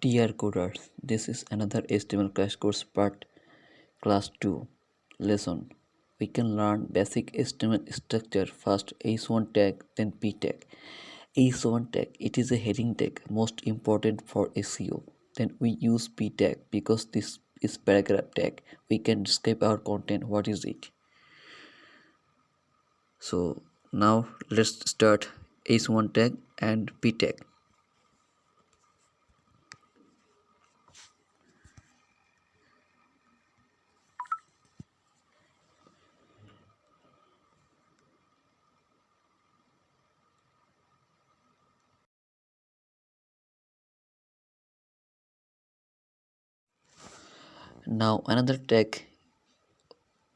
Dear coders, this is another HTML crash course part class 2 lesson. We can learn basic HTML structure, first h1 tag, then p tag. H1 tag, it is a heading tag, most important for SEO. Then we use p tag because this is paragraph tag. We can describe our content, what is it. So now let's start h1 tag and p tag. Now another tag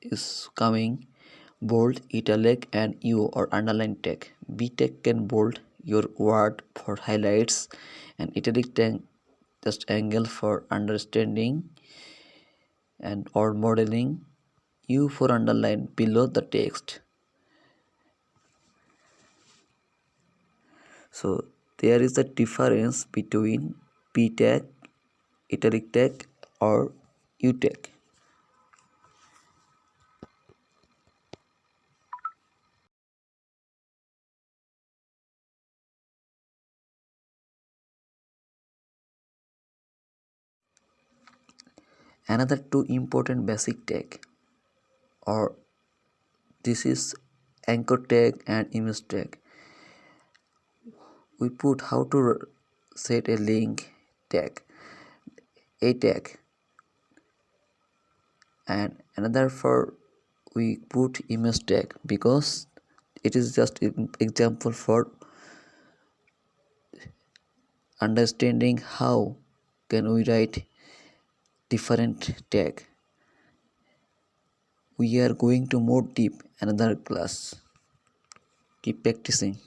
is coming, bold, italic and U or underline tag. B tag can bold your word for highlights, and italic tag just angle for understanding and or modeling. U for underline below the text. So there is a difference between P tag, italic tag or U tag. Another two important basic tag, or this is anchor tag and image tag. We put how to set a link tag, a tag, and another for we put image tag because it is just an example for understanding how can we write different tag. We are going to more deep another class. Keep practicing.